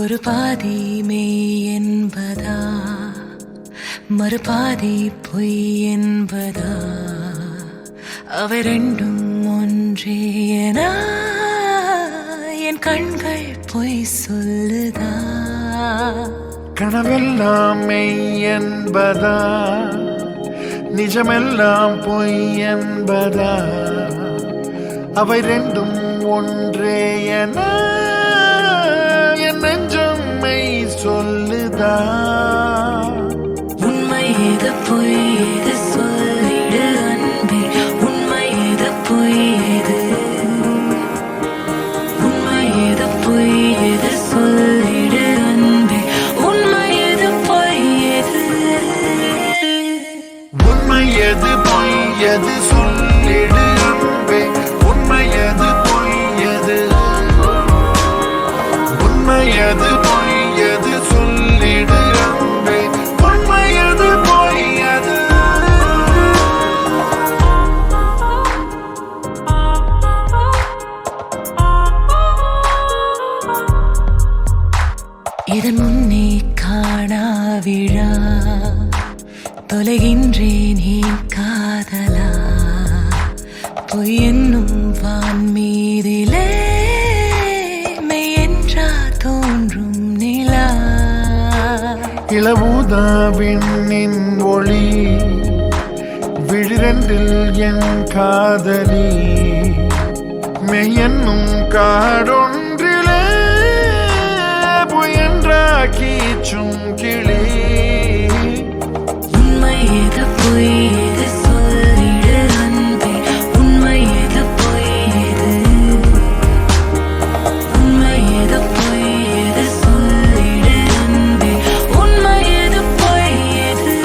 ஒரு பாதி மெய் என்பதா மறுபாதி பொய் என்பதா அவை ரெண்டும் ஒன்றே என என் கண்கள் பொய் சொல்லுதா கனவெல்லாம் மெய் என்பதா நிஜமெல்லாம் பொய் என்பதா அவை ரெண்டும் ஒன்றே என என் நெஞ்சம் மெய் சொல்லுதா உண்மை எது பொய் எது சொல்லிடு அன்பே உண்மை எது பொய் எது உண்மை எது பொய் எது சொல்லிடு அன்பே உண்மை எது பொய் எது உண்மை எது பொய் எது சொல்லிடு அன்பே உண்மை எது பொய் எது உண்மை எது பொய் எது சொல்லிடு அன்பே உண்மை எது பொய் எது இதன் முன்னே காணா விழா தொலைகின்றேன் என் காதலா பொய் என்னும் வான் மீதிலே மெய் என்றா தோன்றும் நிலா இளவுதாவின் ஒளி விழிரண்டில் என் காதலி மெய்யென்னும் காடொன்றிலே பொயன்றா கீச்சும் கிளி உண்மை எது பொய் எது சொல்லிடு அன்பே உண்மை எது பொய் எது உண்மை எது பொய் எது சொல்லிடு அன்பே உண்மை எது பொய் எது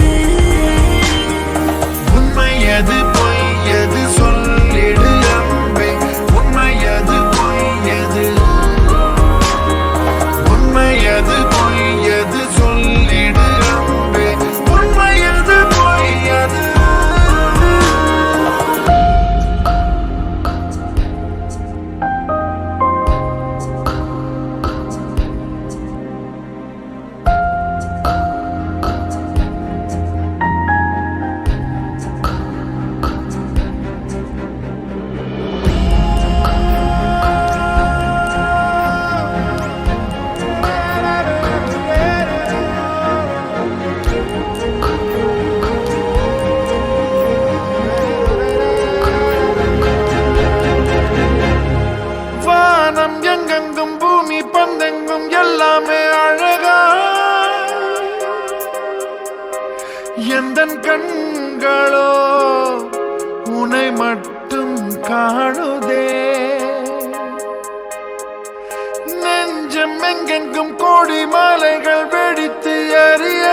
உண்மை எது பொய் எது சொல்லிடு அன்பே உண்மை எது பொய் எது உண்மை எது பொய் எது சொல்லிடு அன்பே உண்மை எது பொய் எது வானம் எங்கெங்கும் பூமி பந்தெங்கும் எல்லாமே அழகா எந்தன் கண்களோ உன்னை மட்டும் காணுதே நெஞ்சம் எங்கெங்கும் கோடி மாலைகள் வெடித்து எறிய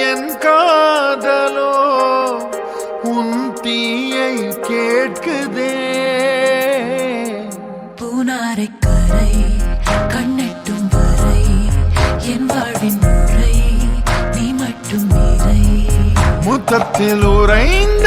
என் காதலோ உன் தீயை கேட்குதே பூனாரை கரை கண்ணெட்டும் வரை என் வாழ்வின் முறை நீ மட்டும் இறை முத்தத்தில் உறைந்த